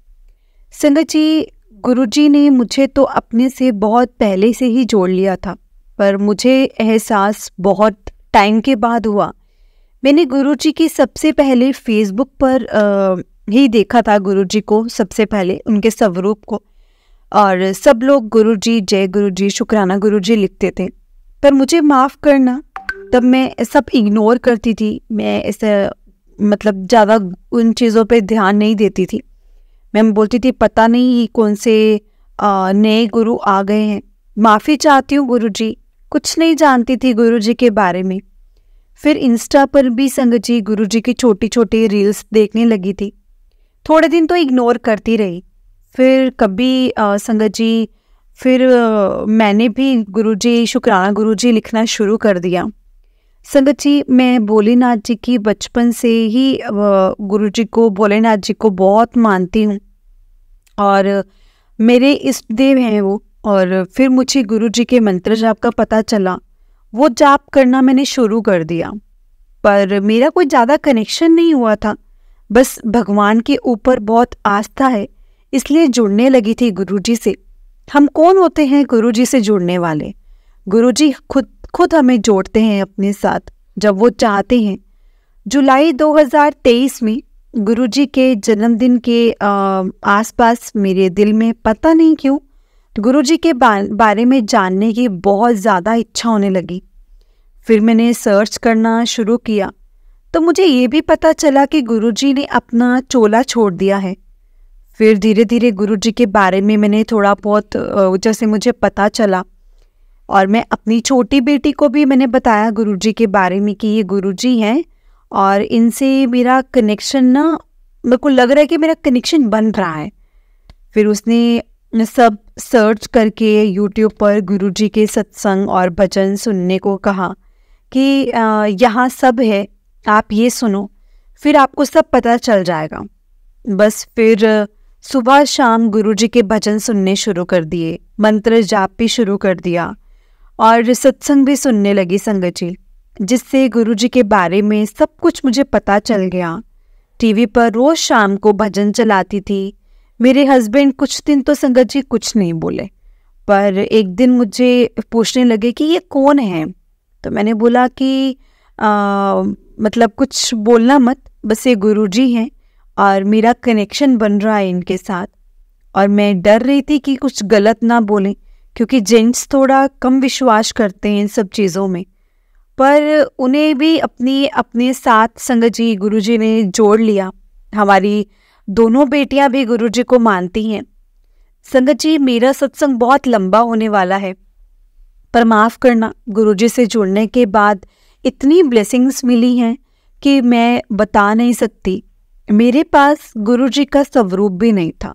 संगत जी गुरुजी ने मुझे तो अपने से बहुत पहले से ही जोड़ लिया था, पर मुझे एहसास बहुत टाइम के बाद हुआ। मैंने गुरुजी की सबसे पहले फेसबुक पर ही देखा था, गुरुजी को सबसे पहले, उनके स्वरूप को, और सब लोग गुरुजी, जय गुरुजी, शुक्राना गुरुजी लिखते थे। पर मुझे माफ़ करना, तब मैं सब इग्नोर करती थी। मैं ऐसे मतलब ज़्यादा उन चीज़ों पे ध्यान नहीं देती थी। मैं बोलती थी पता नहीं कौन से नए गुरु आ गए हैं, माफ़ी चाहती हूँ गुरुजी, कुछ नहीं जानती थी गुरुजी के बारे में। फिर इंस्टा पर भी संगत जी गुरुजी की छोटी छोटी रील्स देखने लगी थी। थोड़े दिन तो इग्नोर करती रही, फिर कभी संगत जी फिर मैंने भी गुरुजी, शुक्राना गुरुजी लिखना शुरू कर दिया। संगत जी मैं भोलेनाथ जी की बचपन से ही गुरुजी को, भोलेनाथ जी को बहुत मानती हूँ और मेरे इष्ट देव हैं वो। और फिर मुझे गुरुजी के मंत्र जाप का पता चला, वो जाप करना मैंने शुरू कर दिया, पर मेरा कोई ज़्यादा कनेक्शन नहीं हुआ था। बस भगवान के ऊपर बहुत आस्था है, इसलिए जुड़ने लगी थी गुरुजी से। हम कौन होते हैं गुरुजी से जुड़ने वाले? गुरुजी खुद हमें जोड़ते हैं अपने साथ जब वो चाहते हैं। जुलाई 2023 में गुरुजी के जन्मदिन के आसपास मेरे दिल में पता नहीं क्यों गुरुजी के बारे में जानने की बहुत ज़्यादा इच्छा होने लगी। फिर मैंने सर्च करना शुरू किया तो मुझे ये भी पता चला कि गुरुजी ने अपना चोला छोड़ दिया है। फिर धीरे धीरे गुरुजी के बारे में मैंने थोड़ा बहुत जैसे मुझे पता चला, और मैं अपनी छोटी बेटी को भी मैंने बताया गुरुजी के बारे में कि ये गुरुजी हैं और इनसे मेरा कनेक्शन ना, मेरे को लग रहा है कि मेरा कनेक्शन बन रहा है। फिर उसने सब सर्च करके यूट्यूब पर गुरुजी के सत्संग और भजन सुनने को कहा कि यहाँ सब है, आप ये सुनो, फिर आपको सब पता चल जाएगा। बस फिर सुबह शाम गुरुजी के भजन सुनने शुरू कर दिए, मंत्र जाप भी शुरू कर दिया और सत्संग भी सुनने लगी संगत जी, जिससे गुरुजी के बारे में सब कुछ मुझे पता चल गया। टीवी पर रोज शाम को भजन चलाती थी। मेरे हस्बैंड कुछ दिन तो संगत जी कुछ नहीं बोले, पर एक दिन मुझे पूछने लगे कि ये कौन है। तो मैंने बोला कि मतलब कुछ बोलना मत, बस ये गुरुजी हैं और मेरा कनेक्शन बन रहा है इनके साथ। और मैं डर रही थी कि कुछ गलत ना बोलें, क्योंकि जेंट्स थोड़ा कम विश्वास करते हैं इन सब चीज़ों में, पर उन्हें भी अपने साथ संगत जी गुरुजी ने जोड़ लिया। हमारी दोनों बेटियां भी गुरुजी को मानती हैं। संगत जी, मेरा सत्संग बहुत लंबा होने वाला है, पर माफ़ करना, गुरुजी से जुड़ने के बाद इतनी ब्लेसिंग्स मिली हैं कि मैं बता नहीं सकती। मेरे पास गुरुजी का स्वरूप भी नहीं था,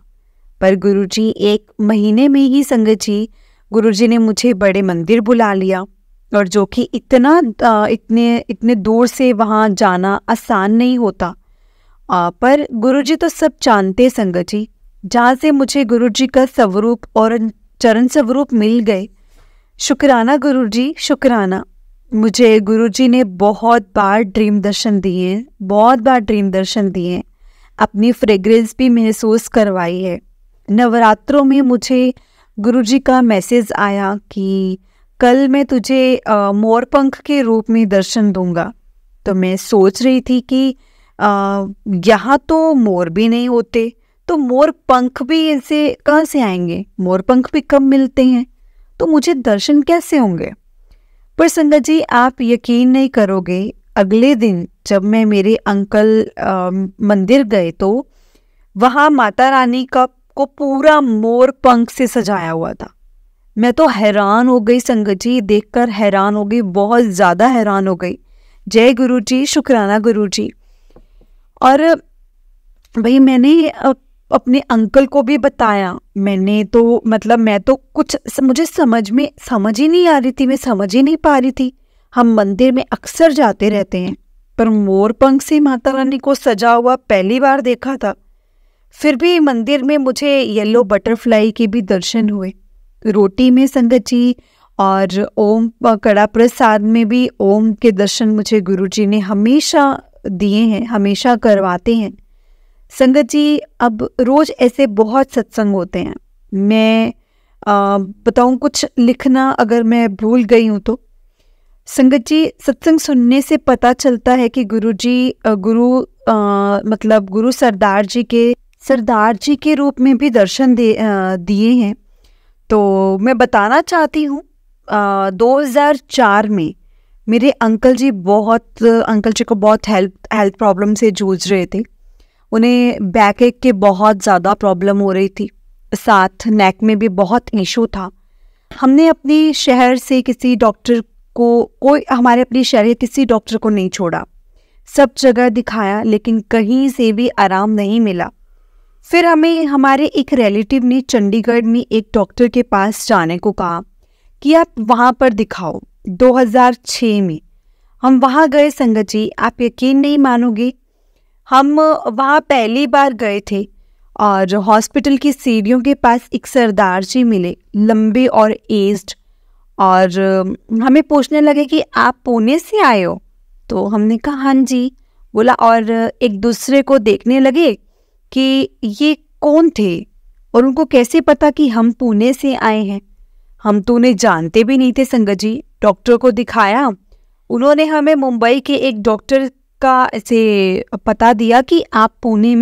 पर गुरुजी 1 महीने में ही संगत जी गुरुजी ने मुझे बड़े मंदिर बुला लिया, और जो कि इतने दूर से वहाँ जाना आसान नहीं होता। पर गुरुजी तो सब जानते संगत जी। जहाँ से मुझे गुरुजी का स्वरूप और चरण स्वरूप मिल गए, शुक्राना गुरुजी, शुक्राना। मुझे गुरुजी ने बहुत बार ड्रीम दर्शन दिए, बहुत बार ड्रीम दर्शन दिए, अपनी फ्रेग्रेंस भी महसूस करवाई है। नवरात्रों में मुझे गुरुजी का मैसेज आया कि कल मैं तुझे मोरपंख के रूप में दर्शन दूंगा। तो मैं सोच रही थी कि यहाँ तो मोर भी नहीं होते, तो मोर पंख भी इनसे कहाँ से आएंगे, मोर पंख भी कम मिलते हैं, तो मुझे दर्शन कैसे होंगे। पर संगत जी, आप यकीन नहीं करोगे, अगले दिन जब मैं मेरे अंकल मंदिर गए तो वहाँ माता रानी को पूरा मोर पंख से सजाया हुआ था। मैं तो हैरान हो गई संगत जी, देखकर हैरान हो गई, बहुत ज़्यादा हैरान हो गई। जय गुरुजी, शुक्राना गुरुजी। और भाई मैंने अपने अंकल को भी बताया। मैं तो कुछ मुझे समझ ही नहीं आ रही थी, मैं समझ ही नहीं पा रही थी। हम मंदिर में अक्सर जाते रहते हैं, पर मोर पंख से माता रानी को सजा हुआ पहली बार देखा था। फिर भी मंदिर में मुझे येलो बटरफ्लाई के भी दर्शन हुए। रोटी में संगत जी और ओम कड़ा प्रसाद में भी ओम के दर्शन मुझे गुरुजी ने हमेशा दिए हैं, हमेशा करवाते हैं। संगत जी, अब रोज ऐसे बहुत सत्संग होते हैं। मैं बताऊं कुछ लिखना अगर मैं भूल गई हूँ तो। संगत जी, सत्संग सुनने से पता चलता है कि गुरु सरदार जी के रूप में भी दर्शन दिए हैं। तो मैं बताना चाहती हूँ, 2004 में मेरे अंकल जी को बहुत हेल्थ प्रॉब्लम से जूझ रहे थे। उन्हें बैक एक के बहुत ज़्यादा प्रॉब्लम हो रही थी, साथ नेक में भी बहुत इशू था। हमने अपनी शहर से किसी डॉक्टर को नहीं छोड़ा, सब जगह दिखाया, लेकिन कहीं से भी आराम नहीं मिला। फिर हमें हमारे एक रिलेटिव ने चंडीगढ़ में एक डॉक्टर के पास जाने को कहा कि आप वहाँ पर दिखाओ। 2006 में हम वहाँ गए संगत जी, आप यकीन नहीं मानोगे, हम वहाँ पहली बार गए थे और हॉस्पिटल की सीढ़ियों के पास एक सरदार जी मिले, लंबे और एज्ड, और हमें पूछने लगे कि आप पुणे से आए हो। तो हमने कहा हाँ जी। बोला, और एक दूसरे को देखने लगे कि ये कौन थे और उनको कैसे पता कि हम पुणे से आए हैं। हम तो उन्हें जानते भी नहीं थे संगत जी। डॉक्टर को दिखाया, उन्होंने हमें मुंबई के एक डॉक्टर का ऐसे पता दिया कि आप पुणे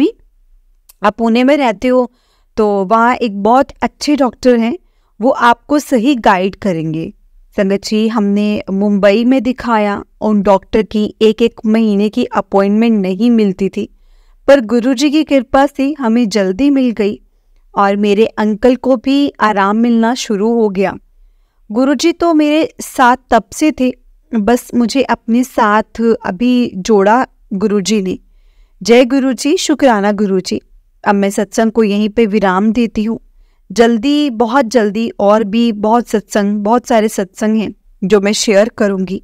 में रहते हो, तो वहाँ एक बहुत अच्छे डॉक्टर हैं, वो आपको सही गाइड करेंगे। संगत जी, हमने मुंबई में दिखाया, उन डॉक्टर की एक एक महीने की अपॉइंटमेंट नहीं मिलती थी, पर गुरुजी की कृपा से हमें जल्दी मिल गई और मेरे अंकल को भी आराम मिलना शुरू हो गया। गुरुजी तो मेरे साथ तब से थे, बस मुझे अपने साथ अभी जोड़ा गुरुजी ने। जय गुरुजी, शुक्राना गुरुजी। अब मैं सत्संग को यहीं पे विराम देती हूँ। जल्दी, बहुत जल्दी और भी बहुत सारे सत्संग हैं जो मैं शेयर करूँगी।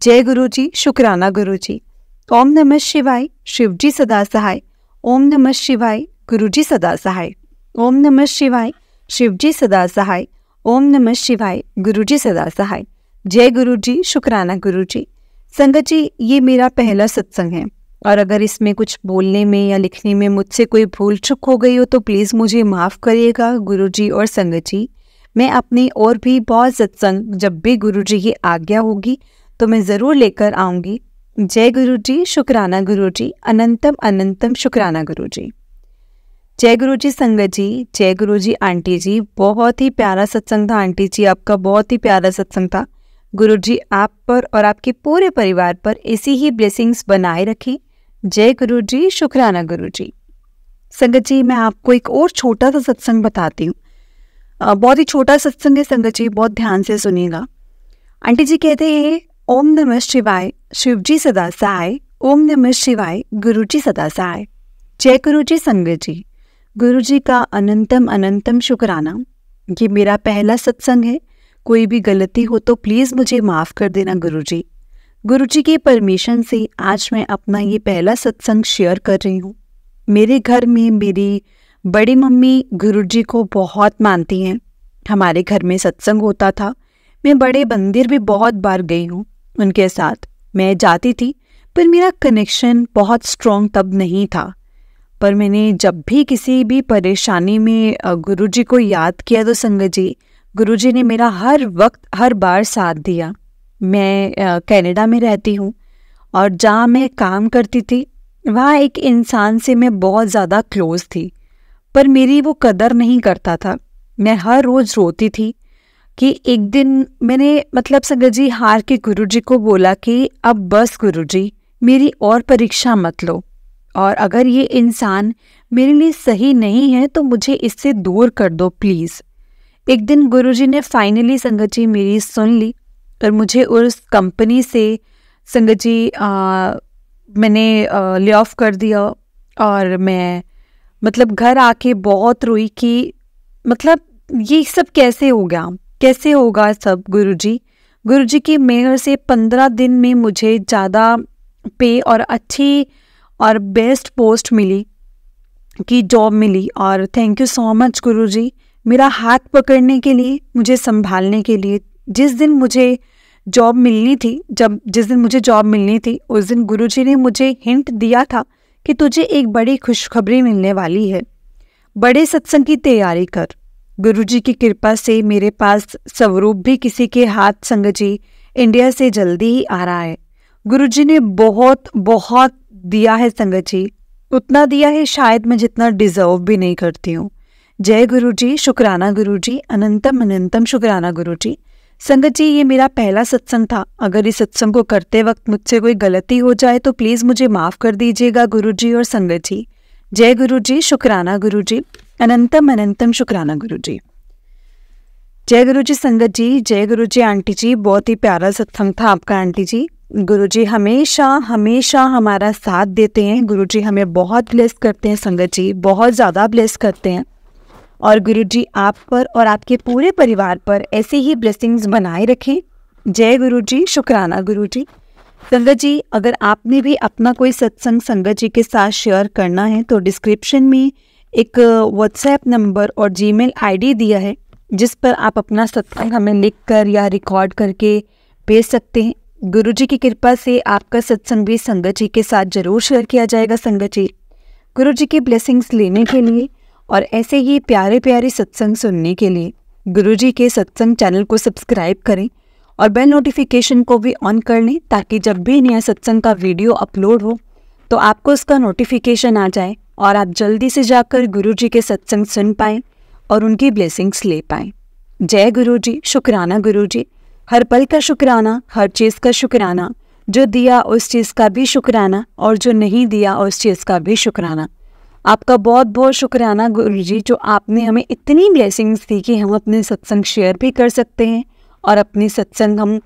जय गुरुजी, शुक्राना गुरुजी। ओम नमः शिवाय, शिवजी सदा सहाय। ओम नमः शिवाय, गुरुजी सदा सहाय। ओम नमः शिवाय, शिवजी सदा सहाय। ओम नमः शिवाय, गुरुजी सदा सहाय। जय गुरुजी, शुक्राना गुरुजी। संगत जी, ये मेरा पहला सत्संग है और अगर इसमें कुछ बोलने में या लिखने में मुझसे कोई भूल चूक हो गई हो तो प्लीज़ मुझे माफ़ करिएगा गुरुजी और संगत जी। मैं अपनी और भी बहुत सत्संग जब भी गुरुजी की आज्ञा होगी तो मैं ज़रूर लेकर आऊँगी। जय गुरुजी, शुक्राना गुरुजी। अनंतम अनंतम शुक्राना गुरुजी। जय गुरुजी संगत जी। जय गुरुजी आंटी जी। बहुत ही प्यारा सत्संग था आंटी जी, आपका बहुत ही प्यारा सत्संग था। गुरुजी आप पर और आपके पूरे परिवार पर ऐसी ही ब्लेसिंग्स बनाए रखें। जय गुरुजी, शुक्राना गुरुजी। संगत जी, मैं आपको एक और छोटा सा सत्संग बताती हूँ। बहुत ही छोटा सत्संग है संगत जी, बहुत ध्यान से सुनिएगा। आंटी जी कहते हैं, ओम नमः शिवाय, शिवजी सदा सहाय। ओम नमः शिवाय, गुरुजी सदा सहाय। जय गुरुजी संगत जी। गुरुजी का अनंतम अनंतम शुक्राना। ये मेरा पहला सत्संग है, कोई भी गलती हो तो प्लीज़ मुझे माफ़ कर देना गुरुजी। गुरुजी की परमिशन से आज मैं अपना ये पहला सत्संग शेयर कर रही हूँ। मेरे घर में मेरी बड़ी मम्मी गुरुजी को बहुत मानती हैं। हमारे घर में सत्संग होता था, मैं बड़े मंदिर भी बहुत बार गई हूँ उनके साथ। मैं जाती थी पर मेरा कनेक्शन बहुत स्ट्रॉन्ग तब नहीं था। पर मैंने जब भी किसी भी परेशानी में गुरुजी को याद किया तो संगत जी, गुरुजी ने मेरा हर वक्त हर बार साथ दिया। मैं कनाडा में रहती हूँ और जहाँ मैं काम करती थी वहाँ एक इंसान से मैं बहुत ज़्यादा क्लोज़ थी, पर मेरी वो कदर नहीं करता था। मैं हर रोज़ रोती थी कि एक दिन मैंने संगत जी हार के गुरुजी को बोला कि अब बस गुरुजी, मेरी और परीक्षा मत लो, और अगर ये इंसान मेरे लिए सही नहीं है तो मुझे इससे दूर कर दो प्लीज़। एक दिन गुरुजी ने फाइनली संगत जी मेरी सुन ली और मुझे उस कंपनी से संगत जी मैंने ले ऑफ कर दिया। और मैं घर आके बहुत रोई कि ये सब कैसे हो गया, कैसे होगा सब गुरुजी। गुरुजी की मेहर से 15 दिन में मुझे ज़्यादा पे और अच्छी और बेस्ट पोस्ट मिली की जॉब मिली। और थैंक यू सो मच गुरुजी, मेरा हाथ पकड़ने के लिए, मुझे संभालने के लिए। जिस दिन मुझे जॉब मिलनी थी उस दिन गुरुजी ने मुझे हिंट दिया था कि तुझे एक बड़ी खुशखबरी मिलने वाली है, बड़े सत्संग की तैयारी कर। गुरुजी की कृपा से मेरे पास स्वरूप भी किसी के हाथ संगत जी इंडिया से जल्दी ही आ रहा है। गुरुजी ने बहुत बहुत दिया है संगत जी, उतना दिया है शायद मैं जितना डिजर्व भी नहीं करती हूँ। जय गुरुजी, शुक्राना गुरुजी। अनंतम अनंतम शुक्राना गुरुजी। संगत जी, ये मेरा पहला सत्संग था। अगर इस सत्संग को करते वक्त मुझसे कोई गलती हो जाए तो प्लीज़ मुझे माफ़ कर दीजिएगा गुरुजी और संगत जी। जय गुरुजी, शुक्राना गुरुजी। अनंतम अनंतम शुक्राना गुरुजी। जय गुरुजी संगत जी। जय गुरुजी आंटी जी, बहुत ही प्यारा सत्संग था आपका आंटी जी। गुरुजी हमेशा हमेशा हमारा साथ देते हैं। गुरुजी हमें बहुत ब्लेस करते हैं संगत जी, बहुत ज़्यादा ब्लेस करते हैं। और गुरुजी आप पर और आपके पूरे परिवार पर ऐसे ही ब्लेसिंग्स बनाए रखें। जय गुरुजी, शुक्राना गुरुजी। संगत जी, अगर आपने भी अपना कोई सत्संग संगत जी के साथ शेयर करना है तो डिस्क्रिप्शन में एक व्हाट्सएप नंबर और जीमेल आईडी दिया है जिस पर आप अपना सत्संग हमें लिखकर या रिकॉर्ड करके भेज सकते हैं। गुरुजी की कृपा से आपका सत्संग भी संगत जी के साथ जरूर शेयर किया जाएगा। संगत जी, गुरुजी की ब्लेसिंग्स लेने के लिए और ऐसे ही प्यारे प्यारे सत्संग सुनने के लिए गुरुजी के सत्संग चैनल को सब्सक्राइब करें और बेल नोटिफिकेशन को भी ऑन कर लें ताकि जब भी नया सत्संग का वीडियो अपलोड हो तो आपको उसका नोटिफिकेशन आ जाए और आप जल्दी से जाकर गुरुजी के सत्संग सुन पाएँ और उनकी ब्लेसिंग्स ले पाएँ। जय गुरु जी, शुक्राना गुरु जी। हर पल का शुक्राना, हर चीज़ का शुक्राना, जो दिया उस चीज़ का भी शुक्राना और जो नहीं दिया उस चीज़ का भी शुक्राना। आपका बहुत बहुत शुक्राना गुरु जी, जो आपने हमें इतनी ब्लेसिंग्स दी कि हम अपने सत्संग शेयर भी कर सकते हैं और अपनी सत्संग हम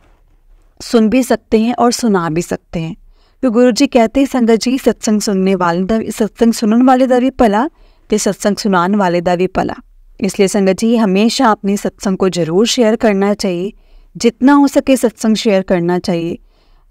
सुन भी सकते हैं और सुना भी सकते हैं। तो गुरु जी कहते हैं संगत जी, सत्संग सुनने वाले दा भी भला ते सत्संग सुनाने वाले दा भी भला। इसलिए संगत जी हमेशा अपने सत्संग को ज़रूर शेयर करना चाहिए, जितना हो सके सत्संग शेयर करना चाहिए।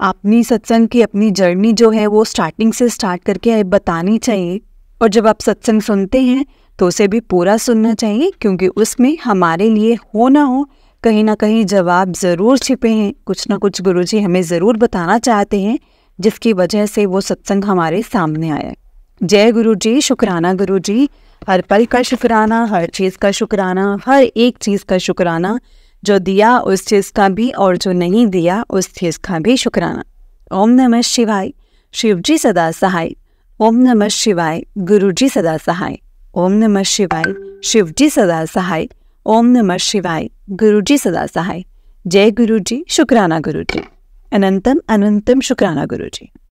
अपनी सत्संग की अपनी जर्नी जो है वो स्टार्टिंग से स्टार्ट करके बतानी चाहिए, और जब आप सत्संग सुनते हैं तो उसे भी पूरा सुनना चाहिए, क्योंकि उसमें हमारे लिए हो ना हो कहीं ना कहीं जवाब ज़रूर छिपे हैं। कुछ ना कुछ गुरुजी हमें ज़रूर बताना चाहते हैं, जिसकी वजह से वो सत्संग हमारे सामने आया। जय गुरु जी, शुक्राना गुरु जी। हर पल का शुक्राना, हर चीज़ का शुक्राना, हर एक चीज़ का शुक्राना, जो दिया उस चीज़ का भी और जो नहीं दिया उस चीज़ का भी शुक्राना। ओम नमः शिवाय, शिव जी सदा सहाय। ओम नमः शिवाय, गुरु जी सदा सहाय। ओम नमः शिवाय, शिव जी सदा सहाय। ओम नमः शिवाय, गुरु जी सदा सहाय। जय गुरु जी, शुक्राना गुरु जी। अनंतम अनंतम शुक्राना गुरु जी।